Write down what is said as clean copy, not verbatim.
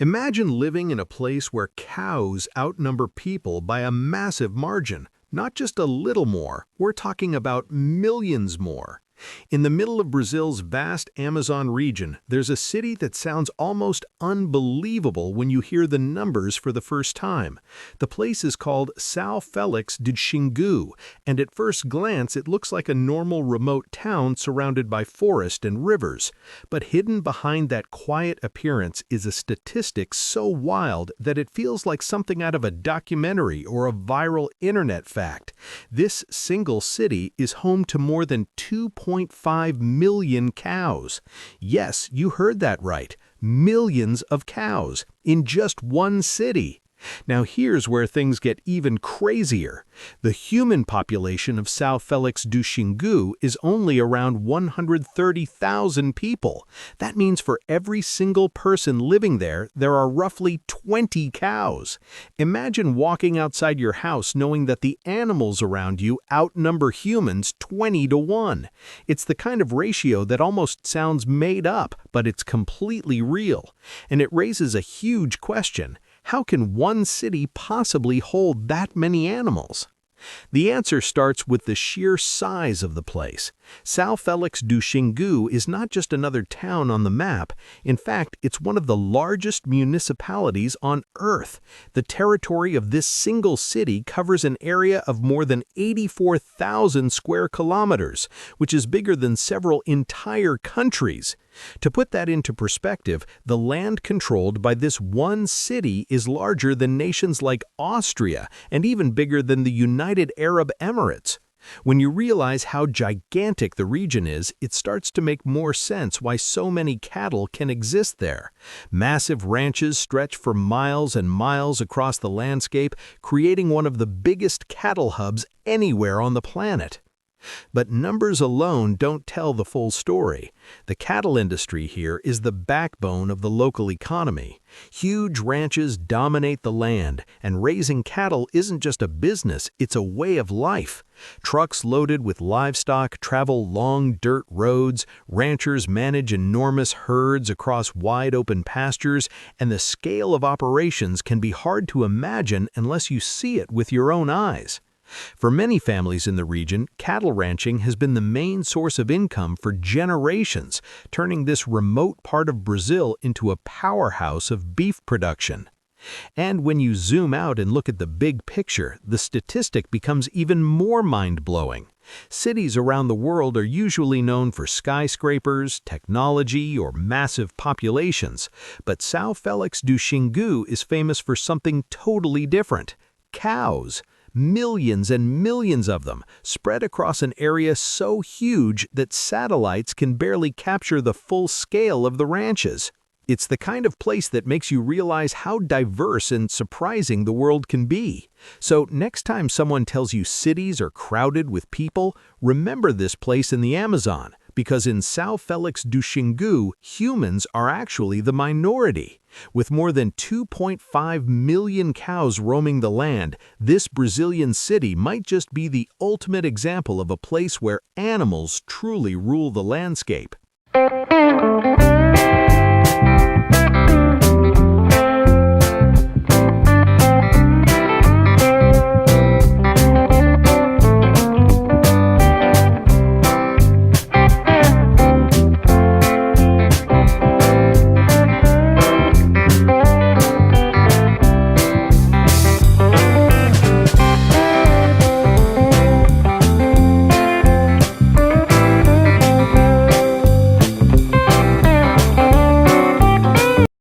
Imagine living in a place where cows outnumber people by a massive margin, not just a little more, we're talking about millions more. In the middle of Brazil's vast Amazon region, there's a city that sounds almost unbelievable when you hear the numbers for the first time. The place is called São Félix de Xingu, and at first glance it looks like a normal remote town surrounded by forest and rivers. But hidden behind that quiet appearance is a statistic so wild that it feels like something out of a documentary or a viral internet fact. This single city is home to more than 2.5 million cows. Yes, you heard that right. Millions of cows in just one city. Now here's where things get even crazier. The human population of São Félix do Xingu is only around 130,000 people. That means for every single person living there, there are roughly 20 cows. Imagine walking outside your house knowing that the animals around you outnumber humans 20 to 1. It's the kind of ratio that almost sounds made up, but it's completely real. And it raises a huge question. How can one city possibly hold that many animals? The answer starts with the sheer size of the place. São Félix do Xingu is not just another town on the map. In fact, it's one of the largest municipalities on Earth. The territory of this single city covers an area of more than 84,000 square kilometers, which is bigger than several entire countries. To put that into perspective, the land controlled by this one city is larger than nations like Austria and even bigger than the United Arab Emirates. When you realize how gigantic the region is, it starts to make more sense why so many cattle can exist there. Massive ranches stretch for miles and miles across the landscape, creating one of the biggest cattle hubs anywhere on the planet. But numbers alone don't tell the full story. The cattle industry here is the backbone of the local economy. Huge ranches dominate the land, and raising cattle isn't just a business, it's a way of life. Trucks loaded with livestock travel long dirt roads, ranchers manage enormous herds across wide-open pastures, and the scale of operations can be hard to imagine unless you see it with your own eyes. For many families in the region, cattle ranching has been the main source of income for generations, turning this remote part of Brazil into a powerhouse of beef production. And when you zoom out and look at the big picture, the statistic becomes even more mind-blowing. Cities around the world are usually known for skyscrapers, technology, or massive populations, but São Félix do Xingu is famous for something totally different: cows. Millions and millions of them, spread across an area so huge that satellites can barely capture the full scale of the ranches. It's the kind of place that makes you realize how diverse and surprising the world can be. So next time someone tells you cities are crowded with people, remember this place in the Amazon, because in São Félix do Xingu, humans are actually the minority. With more than 2.5 million cows roaming the land, this Brazilian city might just be the ultimate example of a place where animals truly rule the landscape.